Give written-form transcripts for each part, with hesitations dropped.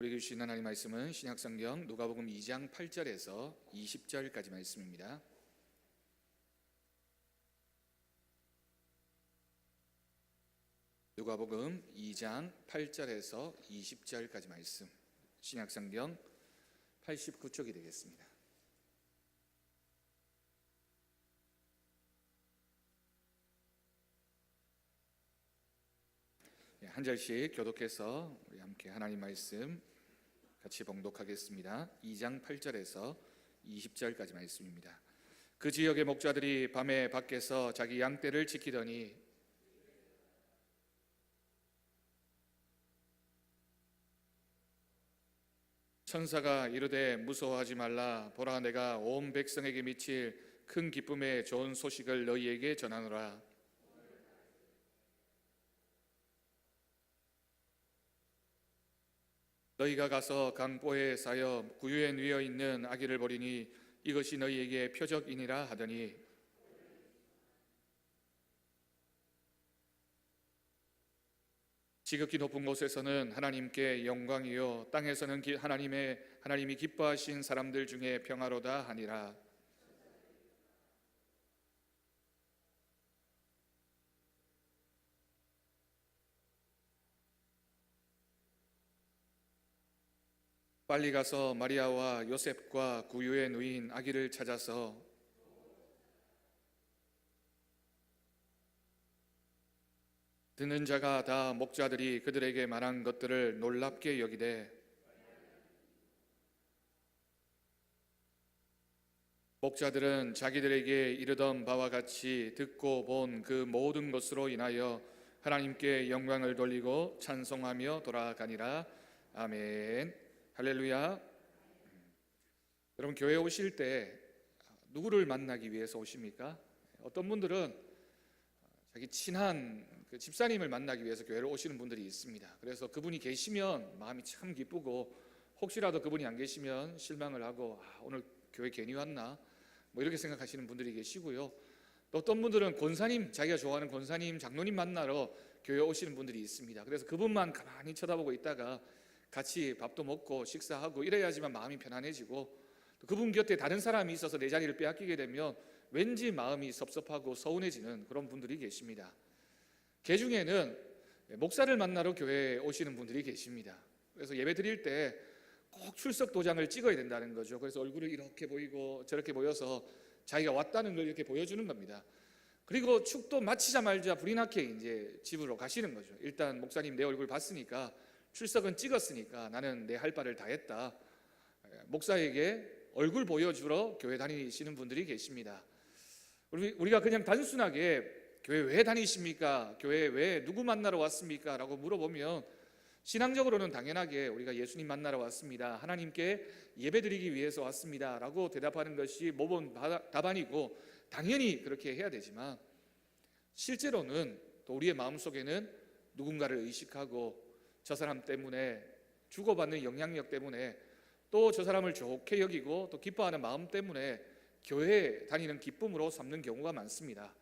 우리에게 주신 하나님 말씀은 신약성경 누가복음 2장 8절에서 20절까지 말씀입니다. 누가복음 2장 8절에서 20절까지 말씀, 신약성경 89쪽이 되겠습니다. 한 절씩 교독해서 우리 함께 하나님 말씀 같이 봉독하겠습니다. 2장 8절에서 20절까지 말씀입니다. 그 지역의 목자들이 밤에 밖에서 자기 양떼를 지키더니 천사가 이르되 무서워하지 말라. 보라, 내가 온 백성에게 미칠 큰 기쁨의 좋은 소식을 너희에게 전하노라. 너희가 가서 강보에 쌓여 구유에 누워 있는 아기를 보리니 이것이 너희에게 표적이니라 하더니, 지극히 높은 곳에서는 하나님께 영광이요 땅에서는 하나님이 기뻐하신 사람들 중에 평화로다 하니라. 빨리 가서 마리아와 요셉과 구유에 누인 아기를 찾아서 듣는 자가 다 목자들이 그들에게 말한 것들을 놀랍게 여기되, 목자들은 자기들에게 이르던 바와 같이 듣고 본 그 모든 것으로 인하여 하나님께 영광을 돌리고 찬송하며 돌아가니라. 아멘. 할렐루야. 여러분, 교회에 오실 때 누구를 만나기 위해서 오십니까? 어떤 분들은 자기 친한 그 집사님을 만나기 위해서 교회를 오시는 분들이 있습니다. 그래서 그분이 계시면 마음이 참 기쁘고, 혹시라도 그분이 안 계시면 실망을 하고 오늘 교회 괜히 왔나 뭐 이렇게 생각하시는 분들이 계시고요. 또 어떤 분들은 권사님, 자기가 좋아하는 권사님, 장로님 만나러 교회에 오시는 분들이 있습니다. 그래서 그분만 가만히 쳐다보고 있다가 같이 밥도 먹고 식사하고 이래야지만 마음이 편안해지고, 또 그분 곁에 다른 사람이 있어서 내 자리를 빼앗기게 되면 왠지 마음이 섭섭하고 서운해지는 그런 분들이 계십니다. 그 중에는 목사를 만나러 교회에 오시는 분들이 계십니다. 그래서 예배 드릴 때 꼭 출석 도장을 찍어야 된다는 거죠. 그래서 얼굴을 이렇게 보이고 저렇게 보여서 자기가 왔다는 걸 이렇게 보여주는 겁니다. 그리고 축도 마치자마자 불이 나게 이제 집으로 가시는 거죠. 일단 목사님 내 얼굴 봤으니까, 출석은 찍었으니까 나는 내 할 바를 다 했다. 목사에게 얼굴 보여주러 교회 다니시는 분들이 계십니다. 우리가 그냥 단순하게 교회 왜 다니십니까? 교회 왜 누구 만나러 왔습니까? 라고 물어보면 신앙적으로는 당연하게 우리가 예수님 만나러 왔습니다, 하나님께 예배드리기 위해서 왔습니다 라고 대답하는 것이 모범 답안이고 당연히 그렇게 해야 되지만, 실제로는 또 우리의 마음속에는 누군가를 의식하고 저 사람 때문에 주고받는 영향력 때문에 또 저 사람을 좋게 여기고 또 기뻐하는 마음 때문에 교회에 다니는 기쁨으로 삼는 경우가 많습니다.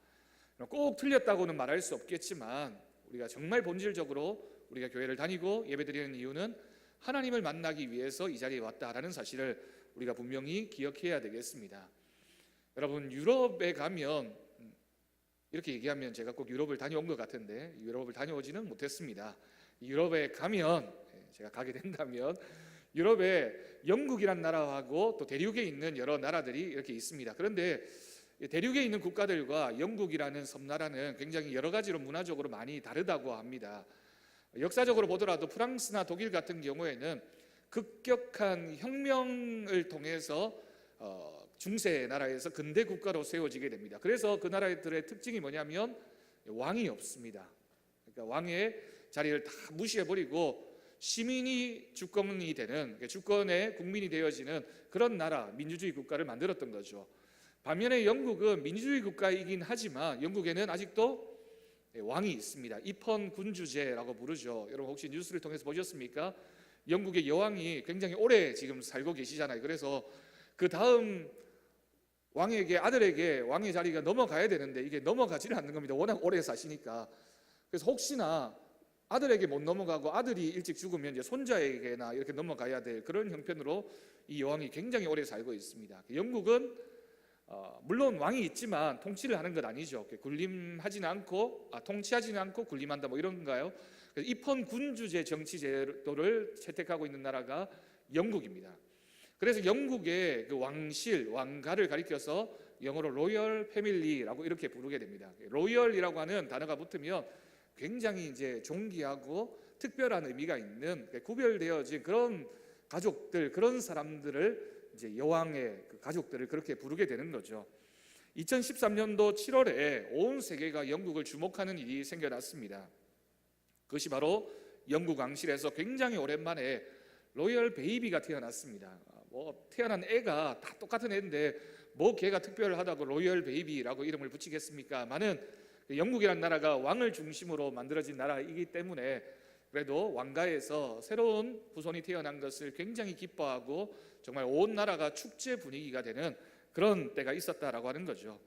꼭 틀렸다고는 말할 수 없겠지만 우리가 정말 본질적으로 우리가 교회를 다니고 예배드리는 이유는 하나님을 만나기 위해서 이 자리에 왔다라는 사실을 우리가 분명히 기억해야 되겠습니다. 여러분, 유럽에 가면, 이렇게 얘기하면 제가 꼭 유럽을 다녀온 것 같은데 유럽을 다녀오지는 못했습니다. 유럽에 가면, 제가 가게 된다면 유럽에 영국이란 나라하고 또 대륙에 있는 여러 나라들이 이렇게 있습니다. 그런데 대륙에 있는 국가들과 영국이라는 섬나라는 굉장히 여러 가지로 문화적으로 많이 다르다고 합니다. 역사적으로 보더라도 프랑스나 독일 같은 경우에는 급격한 혁명을 통해서 중세 나라에서 근대 국가로 세워지게 됩니다. 그래서 그 나라들의 특징이 뭐냐면 왕이 없습니다. 그러니까 왕의 자리를 다 무시해버리고 시민이 주권이 되는, 주권의 국민이 되어지는 그런 나라, 민주주의 국가를 만들었던 거죠. 반면에 영국은 민주주의 국가이긴 하지만 영국에는 아직도 왕이 있습니다. 입헌 군주제라고 부르죠. 여러분 혹시 뉴스를 통해서 보셨습니까? 영국의 여왕이 굉장히 오래 지금 살고 계시잖아요. 그래서 그 다음 왕에게, 아들에게 왕의 자리가 넘어가야 되는데 이게 넘어가지를 않는 겁니다. 워낙 오래 사시니까. 그래서 혹시나 아들에게 못 넘어가고 아들이 일찍 죽으면 이제 손자에게나 이렇게 넘어가야 될 그런 형편으로 이 여왕이 굉장히 오래 살고 있습니다. 영국은 물론 왕이 있지만 통치를 하는 것 아니죠. 군림하지는 않고 통치하지는 않고 군림한다 뭐 이런 건가요? 입헌 군주제 정치 제도를 채택하고 있는 나라가 영국입니다. 그래서 영국의 그 왕실, 왕가를 가리켜서 영어로 로열 패밀리라고 이렇게 부르게 됩니다. 로열이라고 하는 단어가 붙으면 굉장히 이제 존귀하고 특별한 의미가 있는 구별되어진 그런 가족들, 그런 사람들을 이제 여왕의 그 가족들을 그렇게 부르게 되는 거죠. 2013년도 7월에 온 세계가 영국을 주목하는 일이 생겨났습니다. 그것이 바로 영국 왕실에서 굉장히 오랜만에 로열 베이비가 태어났습니다. 뭐 태어난 애가 다 똑같은 애인데 뭐 걔가 특별하다고 로열 베이비라고 이름을 붙이겠습니까? 많은 영국이라는 나라가 왕을 중심으로 만들어진 나라이기 때문에 그래도 왕가에서 새로운 후손이 태어난 것을 굉장히 기뻐하고 정말 온 나라가 축제 분위기가 되는 그런 때가 있었다라고 하는 거죠.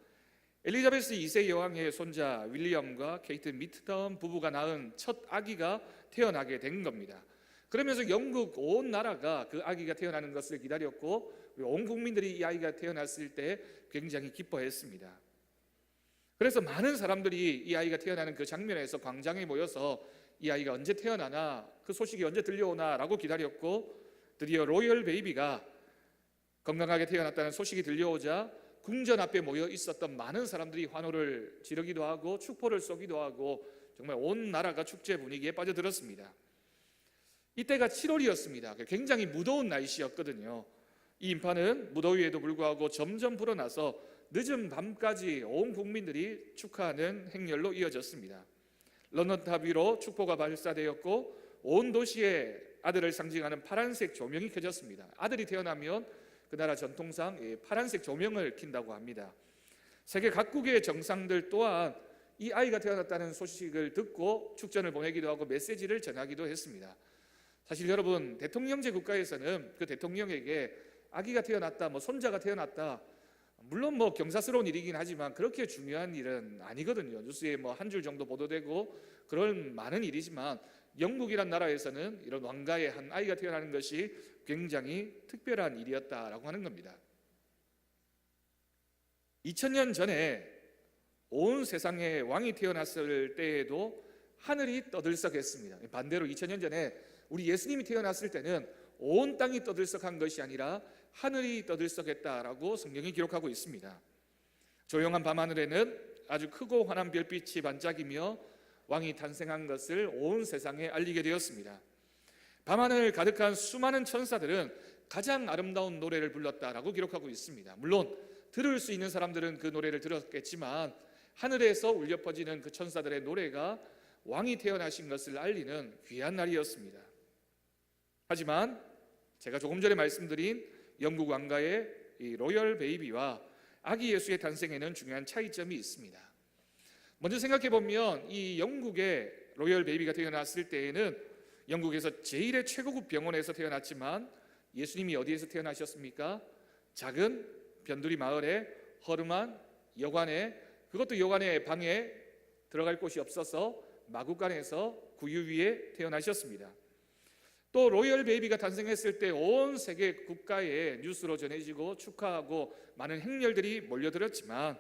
엘리자베스 2세 여왕의 손자 윌리엄과 케이트 미드덤 부부가 낳은 첫 아기가 태어나게 된 겁니다. 그러면서 영국 온 나라가 그 아기가 태어나는 것을 기다렸고 온 국민들이 이 아이가 태어났을 때 굉장히 기뻐했습니다. 그래서 많은 사람들이 이 아이가 태어나는 그 장면에서 광장에 모여서 이 아이가 언제 태어나나, 그 소식이 언제 들려오나 라고 기다렸고, 드디어 로열 베이비가 건강하게 태어났다는 소식이 들려오자 궁전 앞에 모여 있었던 많은 사람들이 환호를 지르기도 하고 축포를 쏘기도 하고 정말 온 나라가 축제 분위기에 빠져들었습니다. 이때가 7월이었습니다. 굉장히 무더운 날씨였거든요. 이 인파는 무더위에도 불구하고 점점 불어나서 늦은 밤까지 온 국민들이 축하하는 행렬로 이어졌습니다. 런던 탑 위로 축포가 발사되었고 온 도시에 아들을 상징하는 파란색 조명이 켜졌습니다. 아들이 태어나면 그 나라 전통상 파란색 조명을 킨다고 합니다. 세계 각국의 정상들 또한 이 아이가 태어났다는 소식을 듣고 축전을 보내기도 하고 메시지를 전하기도 했습니다. 사실 여러분, 대통령제 국가에서는 그 대통령에게 아기가 태어났다, 뭐 손자가 태어났다, 물론 뭐 경사스러운 일이긴 하지만 그렇게 중요한 일은 아니거든요. 뉴스에 뭐 한 줄 정도 보도되고 그런 많은 일이지만 영국이란 나라에서는 이런 왕가의 한 아이가 태어나는 것이 굉장히 특별한 일이었다라고 하는 겁니다. 2000년 전에 온 세상에 왕이 태어났을 때에도 하늘이 떠들썩했습니다. 반대로 2000년 전에 우리 예수님이 태어났을 때는 온 땅이 떠들썩한 것이 아니라 하늘이 떠들썩했다라고 성경이 기록하고 있습니다. 조용한 밤하늘에는 아주 크고 환한 별빛이 반짝이며 왕이 탄생한 것을 온 세상에 알리게 되었습니다. 밤하늘 가득한 수많은 천사들은 가장 아름다운 노래를 불렀다라고 기록하고 있습니다. 물론 들을 수 있는 사람들은 그 노래를 들었겠지만 하늘에서 울려 퍼지는 그 천사들의 노래가 왕이 태어나신 것을 알리는 귀한 날이었습니다. 하지만 제가 조금 전에 말씀드린 영국 왕가의 이 로열 베이비와 아기 예수의 탄생에는 중요한 차이점이 있습니다. 먼저 생각해 보면 이 영국의 로열 베이비가 태어났을 때에는 영국에서 제일의 최고급 병원에서 태어났지만 예수님이 어디에서 태어나셨습니까? 작은 변두리 마을의 허름한 여관에, 그것도 여관의 방에 들어갈 곳이 없어서 마구간에서 구유 위에 태어나셨습니다. 또 로열 베이비가 탄생했을 때 온 세계 국가에 뉴스로 전해지고 축하하고 많은 행렬들이 몰려들었지만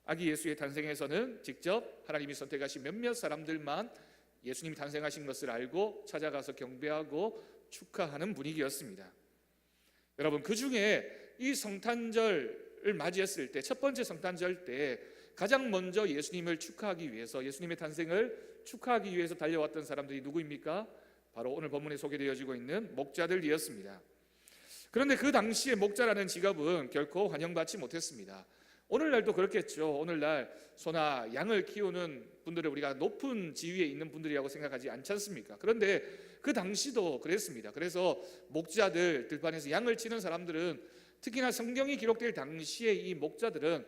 아기 예수의 탄생에서는 직접 하나님이 선택하신 몇몇 사람들만 예수님이 탄생하신 것을 알고 찾아가서 경배하고 축하하는 분위기였습니다. 여러분, 그 중에 이 성탄절을 맞이했을 때, 첫 번째 성탄절 때 가장 먼저 예수님을 축하하기 위해서, 예수님의 탄생을 축하하기 위해서 달려왔던 사람들이 누구입니까? 바로 오늘 본문에 소개되어지고 있는 목자들이었습니다. 그런데 그 당시에 목자라는 직업은 결코 환영받지 못했습니다. 오늘날도 그렇겠죠. 오늘날 소나 양을 키우는 분들을 우리가 높은 지위에 있는 분들이라고 생각하지 않지 않습니까? 그런데 그 당시도 그랬습니다. 그래서 목자들, 들판에서 양을 치는 사람들은, 특히나 성경이 기록될 당시에 이 목자들은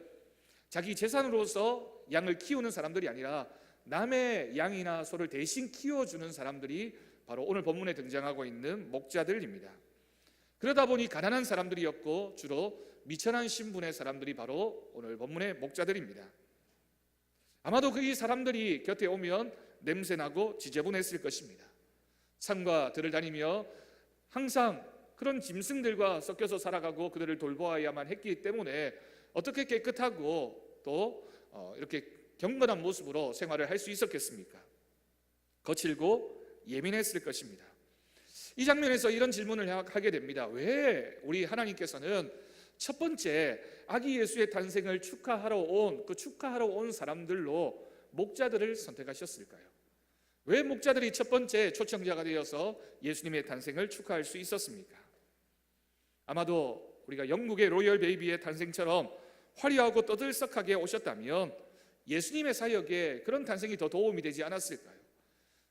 자기 재산으로서 양을 키우는 사람들이 아니라 남의 양이나 소를 대신 키워주는 사람들이 바로 오늘 본문에 등장하고 있는 목자들입니다. 그러다 보니 가난한 사람들이었고 주로 미천한 신분의 사람들이 바로 오늘 본문의 목자들입니다. 아마도 그 이 사람들이 곁에 오면 냄새나고 지저분했을 것입니다. 산과 들을 다니며 항상 그런 짐승들과 섞여서 살아가고 그들을 돌보아야만 했기 때문에 어떻게 깨끗하고 또 이렇게 경건한 모습으로 생활을 할 수 있었겠습니까? 거칠고 예민했을 것입니다. 이 장면에서 이런 질문을 하게 됩니다. 왜 우리 하나님께서는 첫 번째 아기 예수의 탄생을 축하하러 온 사람들로 목자들을 선택하셨을까요? 왜 목자들이 첫 번째 초청자가 되어서 예수님의 탄생을 축하할 수 있었습니까? 아마도 우리가 영국의 로열 베이비의 탄생처럼 화려하고 떠들썩하게 오셨다면 예수님의 사역에 그런 탄생이 더 도움이 되지 않았을까요?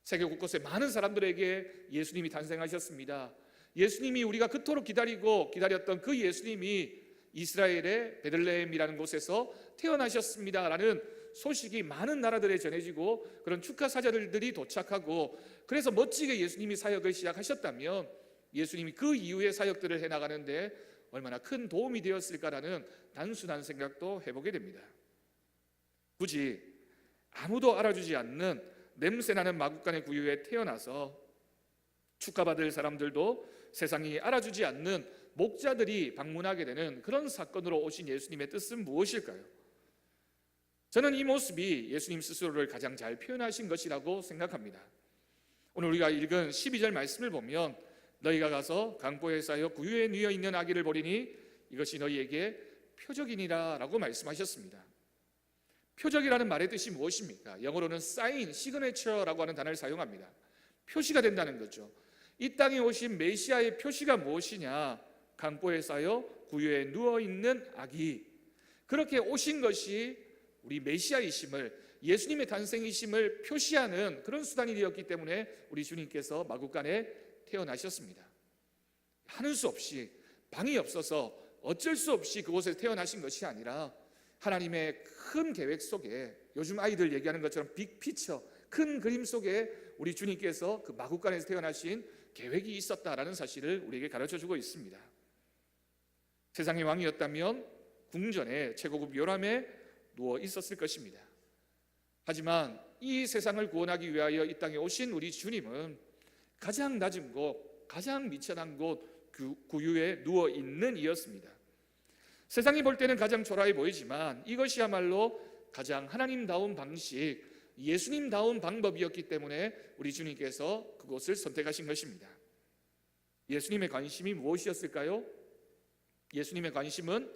세계 곳곳에 많은 사람들에게 예수님이 탄생하셨습니다. 예수님이 우리가 그토록 기다렸던 그 예수님이 이스라엘의 베들레헴이라는 곳에서 태어나셨습니다라는 소식이 많은 나라들에 전해지고 그런 축하 사절들이 도착하고 그래서 멋지게 예수님이 사역을 시작하셨다면 예수님이 그 이후의 사역들을 해나가는데 얼마나 큰 도움이 되었을까라는 단순한 생각도 해보게 됩니다. 굳이 아무도 알아주지 않는 냄새나는 마구간의 구유에 태어나서 축하받을 사람들도 세상이 알아주지 않는 목자들이 방문하게 되는 그런 사건으로 오신 예수님의 뜻은 무엇일까요? 저는 이 모습이 예수님 스스로를 가장 잘 표현하신 것이라고 생각합니다. 오늘 우리가 읽은 12절 말씀을 보면 너희가 가서 강보에 쌓여 구유에 누워 있는 아기를 보리니 이것이 너희에게 표적이니라 라고 말씀하셨습니다. 표적이라는 말의 뜻이 무엇입니까? 영어로는 sign, signature라고 하는 단어를 사용합니다. 표시가 된다는 거죠. 이 땅에 오신 메시아의 표시가 무엇이냐? 강보에 쌓여 구유에 누워있는 아기. 그렇게 오신 것이 우리 메시아이심을, 예수님의 탄생이심을 표시하는 그런 수단이 되었기 때문에 우리 주님께서 마구간에 태어나셨습니다. 하는 수 없이, 방이 없어서 어쩔 수 없이 그곳에 태어나신 것이 아니라 하나님의 큰 계획 속에, 요즘 아이들 얘기하는 것처럼 빅피처, 큰 그림 속에 우리 주님께서 그 마구간에서 태어나신 계획이 있었다라는 사실을 우리에게 가르쳐주고 있습니다. 세상의 왕이었다면 궁전에 최고급 요람에 누워 있었을 것입니다. 하지만 이 세상을 구원하기 위하여 이 땅에 오신 우리 주님은 가장 낮은 곳, 가장 미천한 곳 구유에 누워 있는 이였습니다. 세상이 볼 때는 가장 초라해 보이지만 이것이야말로 가장 하나님다운 방식, 예수님다운 방법이었기 때문에 우리 주님께서 그곳을 선택하신 것입니다. 예수님의 관심이 무엇이었을까요? 예수님의 관심은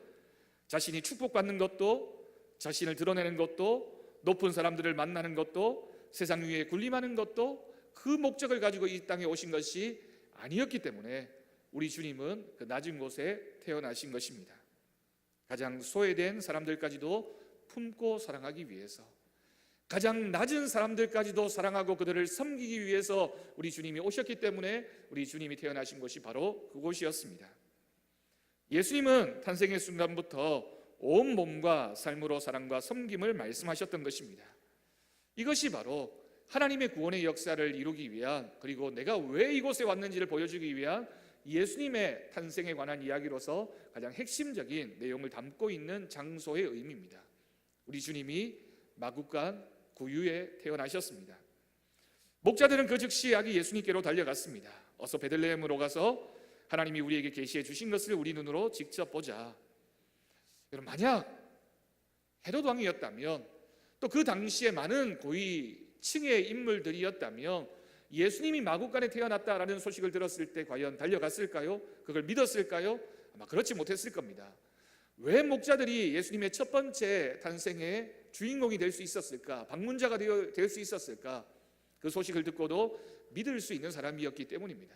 자신이 축복받는 것도, 자신을 드러내는 것도, 높은 사람들을 만나는 것도, 세상 위에 군림하는 것도 그 목적을 가지고 이 땅에 오신 것이 아니었기 때문에 우리 주님은 그 낮은 곳에 태어나신 것입니다. 가장 소외된 사람들까지도 품고 사랑하기 위해서, 가장 낮은 사람들까지도 사랑하고 그들을 섬기기 위해서 우리 주님이 오셨기 때문에 우리 주님이 태어나신 곳이 바로 그곳이었습니다. 예수님은 탄생의 순간부터 온 몸과 삶으로 사랑과 섬김을 말씀하셨던 것입니다. 이것이 바로 하나님의 구원의 역사를 이루기 위한, 그리고 내가 왜 이곳에 왔는지를 보여주기 위한 예수님의 탄생에 관한 이야기로서 가장 핵심적인 내용을 담고 있는 장소의 의미입니다. 우리 주님이 마구간 구유에 태어나셨습니다. 목자들은 그 즉시 아기 예수님께로 달려갔습니다. 어서 베들레헴으로 가서 하나님이 우리에게 계시해 주신 것을 우리 눈으로 직접 보자. 여러분, 만약 헤롯 왕이었다면, 또 그 당시에 많은 고위층의 인물들이었다면 예수님이 마구간에 태어났다라는 소식을 들었을 때 과연 달려갔을까요? 그걸 믿었을까요? 아마 그렇지 못했을 겁니다. 왜 목자들이 예수님의 첫 번째 탄생의 주인공이 될 수 있었을까? 방문자가 될 수 있었을까? 그 소식을 듣고도 믿을 수 있는 사람이었기 때문입니다.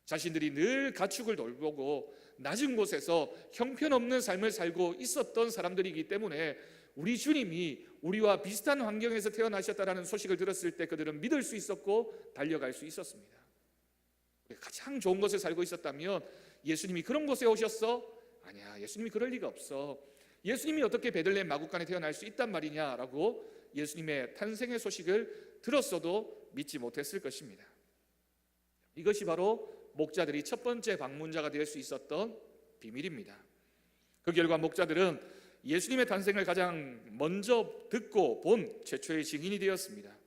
자신들이 늘 가축을 돌보고 낮은 곳에서 형편없는 삶을 살고 있었던 사람들이기 때문에 우리 주님이 우리와 비슷한 환경에서 태어나셨다는 소식을 들었을 때 그들은 믿을 수 있었고 달려갈 수 있었습니다. 가장 좋은 곳에 살고 있었다면 예수님이 그런 곳에 오셨어? 아니야, 예수님이 그럴 리가 없어. 예수님이 어떻게 베들레헴 마구간에 태어날 수 있단 말이냐라고 예수님의 탄생의 소식을 들었어도 믿지 못했을 것입니다. 이것이 바로 목자들이 첫 번째 방문자가 될 수 있었던 비밀입니다. 그 결과 목자들은 예수님의 탄생을 가장 먼저 듣고 본 최초의 증인이 되었습니다.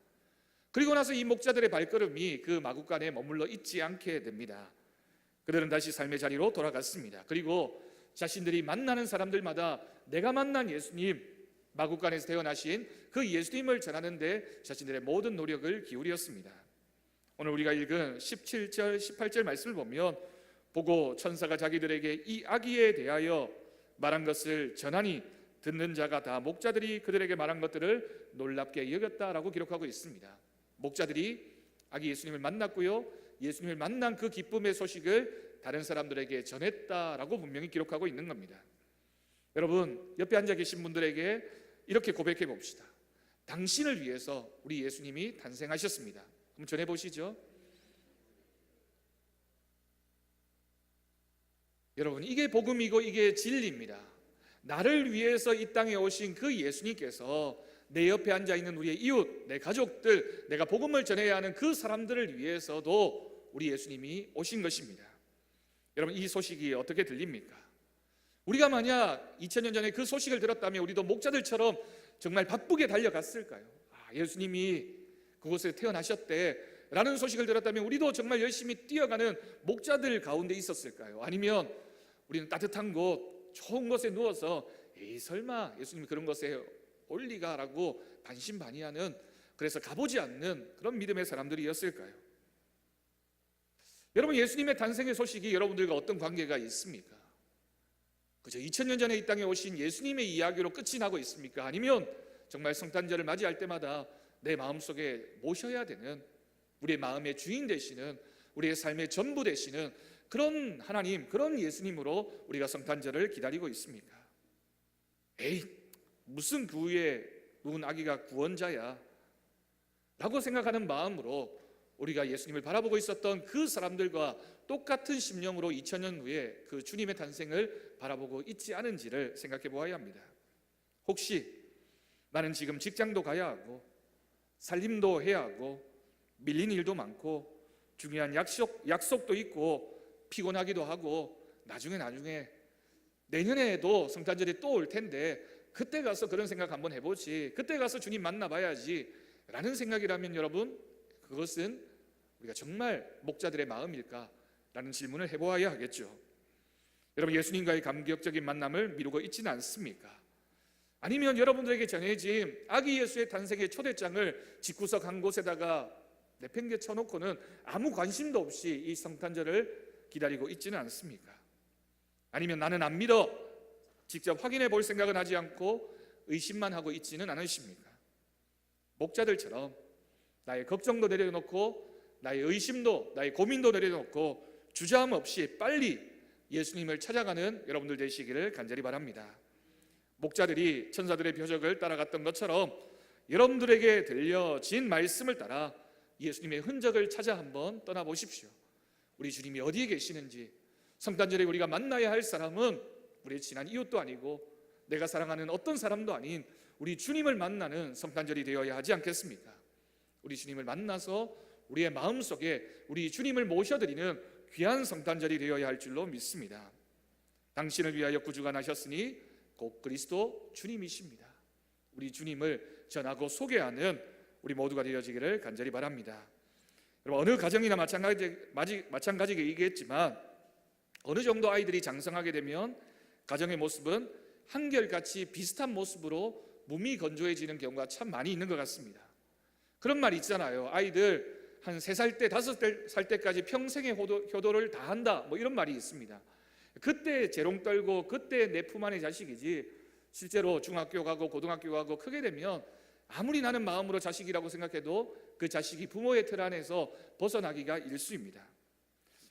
그리고 나서 이 목자들의 발걸음이 그 마구간에 머물러 있지 않게 됩니다. 그들은 다시 삶의 자리로 돌아갔습니다. 그리고 자신들이 만나는 사람들마다 내가 만난 예수님, 마구간에서 태어나신 그 예수님을 전하는데 자신들의 모든 노력을 기울였습니다. 오늘 우리가 읽은 17절, 18절 말씀을 보면 보고 천사가 자기들에게 이 아기에 대하여 말한 것을 전하니 듣는 자가 다 목자들이 그들에게 말한 것들을 놀랍게 여겼다라고 기록하고 있습니다. 목자들이 아기 예수님을 만났고요, 예수님을 만난 그 기쁨의 소식을 다른 사람들에게 전했다라고 분명히 기록하고 있는 겁니다. 여러분, 옆에 앉아 계신 분들에게 이렇게 고백해 봅시다. 당신을 위해서 우리 예수님이 탄생하셨습니다. 한번 전해보시죠. 여러분, 이게 복음이고 이게 진리입니다. 나를 위해서 이 땅에 오신 그 예수님께서 내 옆에 앉아있는 우리의 이웃, 내 가족들, 내가 복음을 전해야 하는 그 사람들을 위해서도 우리 예수님이 오신 것입니다. 여러분, 이 소식이 어떻게 들립니까? 우리가 만약 2000년 전에 그 소식을 들었다면 우리도 목자들처럼 정말 바쁘게 달려갔을까요? 예수님이 그곳에 태어나셨대 라는 소식을 들었다면 우리도 정말 열심히 뛰어가는 목자들 가운데 있었을까요? 아니면 우리는 따뜻한 곳, 좋은 곳에 누워서 에이 설마 예수님이 그런 곳에 올 리가 라고 반신반의하는, 그래서 가보지 않는 그런 믿음의 사람들이었을까요? 여러분, 예수님의 탄생의 소식이 여러분들과 어떤 관계가 있습니까? 그저 2000년 전에 이 땅에 오신 예수님의 이야기로 끝이 나고 있습니까? 아니면 정말 성탄절을 맞이할 때마다 내 마음속에 모셔야 되는, 우리의 마음의 주인 되시는, 우리의 삶의 전부 되시는 그런 하나님, 그런 예수님으로 우리가 성탄절을 기다리고 있습니까? 에이, 무슨 그 후에 누군 아기가 구원자야 라고 생각하는 마음으로 우리가 예수님을 바라보고 있었던 그 사람들과 똑같은 심령으로 2000년 후에 그 주님의 탄생을 바라보고 있지 않은지를 생각해 보아야 합니다. 혹시 나는 지금 직장도 가야 하고 살림도 해야 하고 밀린 일도 많고 중요한 약속도 있고 피곤하기도 하고 나중에 내년에도 성탄절이 또 올 텐데 그때 가서 그런 생각 한번 해보지, 그때 가서 주님 만나봐야지 라는 생각이라면 여러분, 그것은 우리가 정말 목자들의 마음일까? 라는 질문을 해보아야 하겠죠. 여러분, 예수님과의 감격적인 만남을 미루고 있지는 않습니까? 아니면 여러분들에게 전해진 아기 예수의 탄생의 초대장을 집구석 한 곳에다가 내팽개쳐 놓고는 아무 관심도 없이 이 성탄절을 기다리고 있지는 않습니까? 아니면 나는 안 믿어, 직접 확인해 볼 생각은 하지 않고 의심만 하고 있지는 않으십니까? 목자들처럼 나의 걱정도 내려놓고 나의 의심도, 나의 고민도 내려놓고 주저함 없이 빨리 예수님을 찾아가는 여러분들 되시기를 간절히 바랍니다. 목자들이 천사들의 표적을 따라갔던 것처럼 여러분들에게 들려진 말씀을 따라 예수님의 흔적을 찾아 한번 떠나보십시오. 우리 주님이 어디에 계시는지, 성탄절에 우리가 만나야 할 사람은 우리의 친한 이웃도 아니고 내가 사랑하는 어떤 사람도 아닌 우리 주님을 만나는 성탄절이 되어야 하지 않겠습니까? 우리 주님을 만나서 우리의 마음속에 우리 주님을 모셔드리는 귀한 성탄절이 되어야 할 줄로 믿습니다. 당신을 위하여 구주가 나셨으니 곧 그리스도 주님이십니다. 우리 주님을 전하고 소개하는 우리 모두가 되어지기를 간절히 바랍니다. 여러분, 어느 가정이나 마찬가지겠지만 어느 정도 아이들이 장성하게 되면 가정의 모습은 한결같이 비슷한 모습으로 몸이 건조해지는 경우가 참 많이 있는 것 같습니다. 그런 말 있잖아요. 아이들 한 3살 때, 5살 때까지 평생의 효도를 다 한다, 뭐 이런 말이 있습니다. 그때 재롱 떨고 그때 내 품 안의 자식이지, 실제로 중학교 가고 고등학교 가고 크게 되면 아무리 나는 마음으로 자식이라고 생각해도 그 자식이 부모의 틀 안에서 벗어나기가 일수입니다.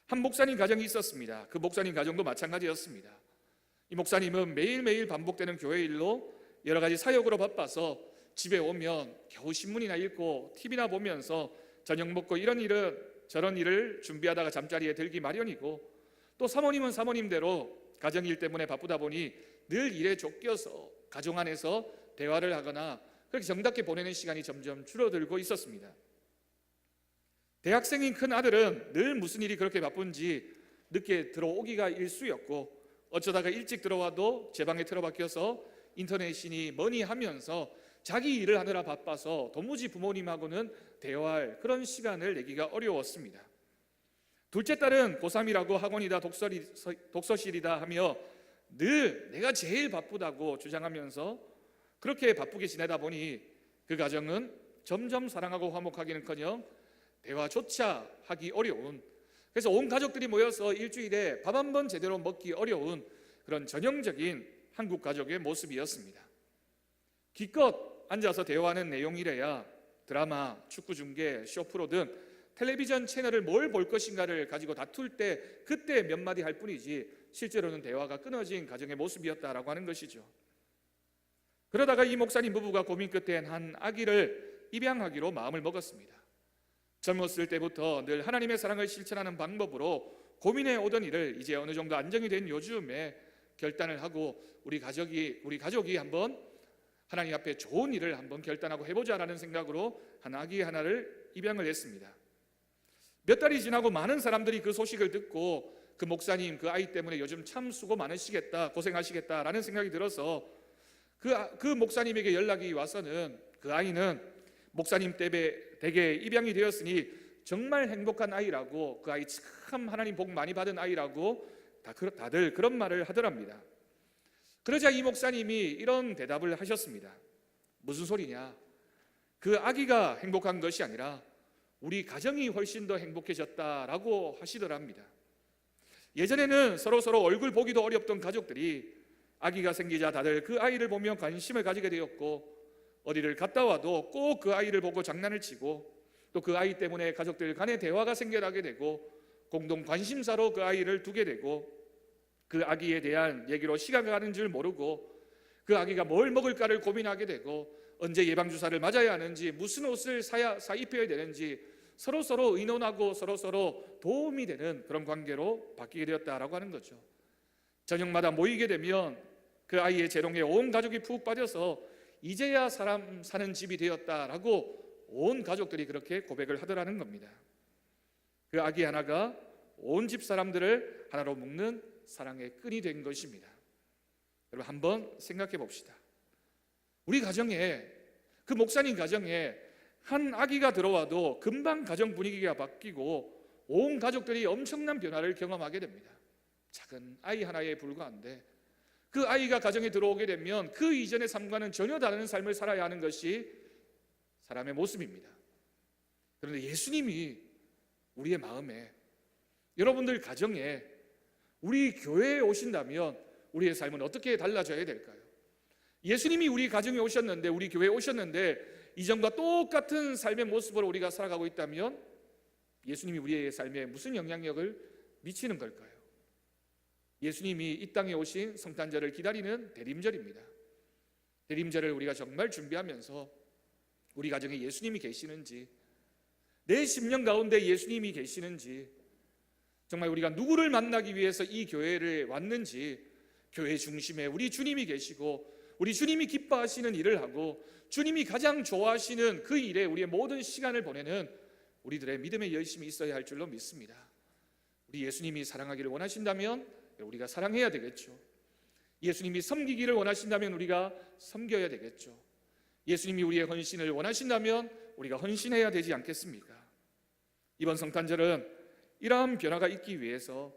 한 목사님 가정이 있었습니다. 그 목사님 가정도 마찬가지였습니다. 이 목사님은 매일매일 반복되는 교회 일로 여러 가지 사역으로 바빠서 집에 오면 겨우 신문이나 읽고 TV나 보면서 저녁 먹고 이런 일은 저런 일을 준비하다가 잠자리에 들기 마련이고, 또 사모님은 사모님대로 가정일 때문에 바쁘다 보니 늘 일에 쫓겨서 가정 안에서 대화를 하거나 그렇게 정답게 보내는 시간이 점점 줄어들고 있었습니다. 대학생인 큰 아들은 늘 무슨 일이 그렇게 바쁜지 늦게 들어오기가 일쑤였고, 어쩌다가 일찍 들어와도 제 방에 틀어박혀서 인터넷이니 뭐니 하면서 자기 일을 하느라 바빠서 도무지 부모님하고는 대화할 그런 시간을 내기가 어려웠습니다. 둘째 딸은 고3이라고 학원이다 독서실이다 하며 늘 내가 제일 바쁘다고 주장하면서 그렇게 바쁘게 지내다 보니 그 가정은 점점 사랑하고 화목하기는커녕 대화조차 하기 어려운, 그래서 온 가족들이 모여서 일주일에 밥 한 번 제대로 먹기 어려운 그런 전형적인 한국 가족의 모습이었습니다. 기껏 앉아서 대화하는 내용이래야 드라마, 축구 중계, 쇼프로 등 텔레비전 채널을 뭘 볼 것인가를 가지고 다툴 때 그때 몇 마디 할 뿐이지 실제로는 대화가 끊어진 가정의 모습이었다라고 하는 것이죠. 그러다가 이 목사님 부부가 고민 끝에 한 아기를 입양하기로 마음을 먹었습니다. 젊었을 때부터 늘 하나님의 사랑을 실천하는 방법으로 고민해 오던 일을 이제 어느 정도 안정이 된 요즘에 결단을 하고 우리 가족이 한번 하나님 앞에 좋은 일을 한번 결단하고 해보자라는 생각으로 한 아기 하나를 입양을 했습니다. 몇 달이 지나고 많은 사람들이 그 소식을 듣고 그 목사님 그 아이 때문에 요즘 참 수고 많으시겠다, 고생하시겠다라는 생각이 들어서 그 목사님에게 연락이 와서는 그 아이는 목사님 댁에 입양이 되었으니 정말 행복한 아이라고, 그 아이 참 하나님 복 많이 받은 아이라고 다들 그런 말을 하더랍니다. 그러자 이 목사님이 이런 대답을 하셨습니다. 무슨 소리냐? 그 아기가 행복한 것이 아니라 우리 가정이 훨씬 더 행복해졌다라고 하시더랍니다. 예전에는 서로 얼굴 보기도 어렵던 가족들이 아기가 생기자 다들 그 아이를 보며 관심을 가지게 되었고, 어디를 갔다 와도 꼭 그 아이를 보고 장난을 치고, 또 그 아이 때문에 가족들 간에 대화가 생겨나게 되고, 공동 관심사로 그 아이를 두게 되고, 그 아기에 대한 얘기로 시간이 가는 줄 모르고 그 아기가 뭘 먹을까를 고민하게 되고, 언제 예방주사를 맞아야 하는지, 무슨 옷을 사 입혀야 되는지 서로 의논하고 서로 도움이 되는 그런 관계로 바뀌게 되었다라고 하는 거죠. 저녁마다 모이게 되면 그 아이의 재롱에 온 가족이 푹 빠져서 이제야 사람 사는 집이 되었다라고 온 가족들이 그렇게 고백을 하더라는 겁니다. 그 아기 하나가 온 집 사람들을 하나로 묶는 사랑의 끈이 된 것입니다. 여러분 한번 생각해 봅시다. 우리 가정에, 그 목사님 가정에 한 아기가 들어와도 금방 가정 분위기가 바뀌고 온 가족들이 엄청난 변화를 경험하게 됩니다. 작은 아이 하나에 불과한데 그 아이가 가정에 들어오게 되면 그 이전의 삶과는 전혀 다른 삶을 살아야 하는 것이 사람의 모습입니다. 그런데 예수님이 우리의 마음에, 여러분들 가정에, 우리 교회에 오신다면 우리의 삶은 어떻게 달라져야 될까요? 예수님이 우리 가정에 오셨는데, 우리 교회에 오셨는데 이전과 똑같은 삶의 모습으로 우리가 살아가고 있다면 예수님이 우리의 삶에 무슨 영향력을 미치는 걸까요? 예수님이 이 땅에 오신 성탄절을 기다리는 대림절입니다. 대림절을 우리가 정말 준비하면서 우리 가정에 예수님이 계시는지, 내 심령 가운데 예수님이 계시는지, 정말 우리가 누구를 만나기 위해서 이 교회를 왔는지, 교회 중심에 우리 주님이 계시고 우리 주님이 기뻐하시는 일을 하고 주님이 가장 좋아하시는 그 일에 우리의 모든 시간을 보내는 우리들의 믿음의 열심이 있어야 할 줄로 믿습니다. 우리 예수님이 사랑하기를 원하신다면 우리가 사랑해야 되겠죠. 예수님이 섬기기를 원하신다면 우리가 섬겨야 되겠죠. 예수님이 우리의 헌신을 원하신다면 우리가 헌신해야 되지 않겠습니까? 이번 성탄절은 이러한 변화가 있기 위해서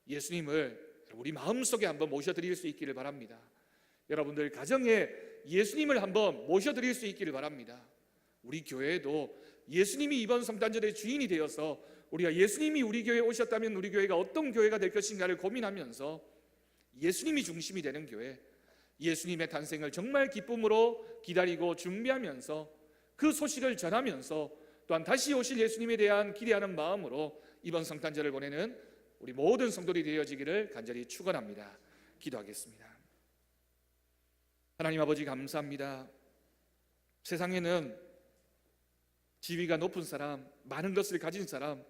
예수님을 우리 마음속에 한번 모셔드릴 수 있기를 바랍니다. 여러분들 가정에 예수님을 한번 모셔드릴 수 있기를 바랍니다. 우리 교회에도 예수님이 이번 성탄절의 주인이 되어서 우리가 예수님이 우리 교회에 오셨다면 우리 교회가 어떤 교회가 될 것인가를 고민하면서 예수님이 중심이 되는 교회, 예수님의 탄생을 정말 기쁨으로 기다리고 준비하면서 그 소식을 전하면서 또한 다시 오실 예수님에 대한 기대하는 마음으로 이번 성탄절을 보내는 우리 모든 성도들이 되어지기를 간절히 축원합니다. 기도하겠습니다. 하나님 아버지 감사합니다. 세상에는 지위가 높은 사람, 많은 것을 가진 사람,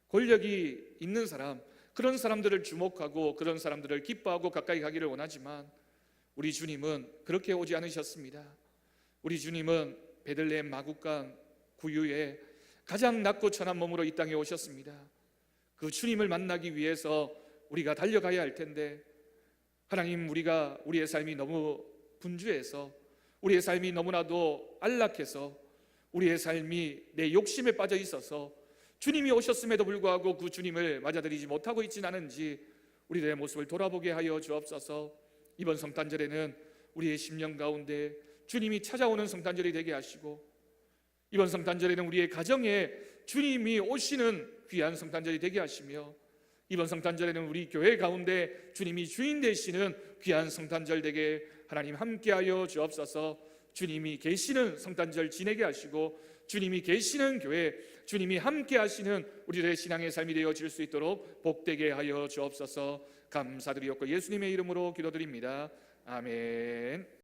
권력이 있는 사람, 그런 사람들을 주목하고 그런 사람들을 기뻐하고 가까이 가기를 원하지만 우리 주님은 그렇게 오지 않으셨습니다. 우리 주님은 베들레헴 마구간 구유에 가장 낮고 천한 몸으로 이 땅에 오셨습니다. 그 주님을 만나기 위해서 우리가 달려가야 할 텐데 하나님, 우리의 삶이 너무 분주해서 우리의 삶이 너무나도 안락해서 우리의 삶이 내 욕심에 빠져 있어서 주님이 오셨음에도 불구하고 그 주님을 맞아들이지 못하고 있지는 않은지 우리들의 모습을 돌아보게 하여 주옵소서. 이번 성탄절에는 우리의 심령 가운데 주님이 찾아오는 성탄절이 되게 하시고, 이번 성탄절에는 우리의 가정에 주님이 오시는 귀한 성탄절이 되게 하시며, 이번 성탄절에는 우리 교회 가운데 주님이 주인 되시는 귀한 성탄절 되게 하나님 함께하여 주옵소서. 주님이 계시는 성탄절 지내게 하시고, 주님이 계시는 교회, 주님이 함께 하시는 우리들의 신앙의 삶이 되어질 수 있도록 복되게 하여 주옵소서. 감사드리옵고 예수님의 이름으로 기도드립니다. 아멘.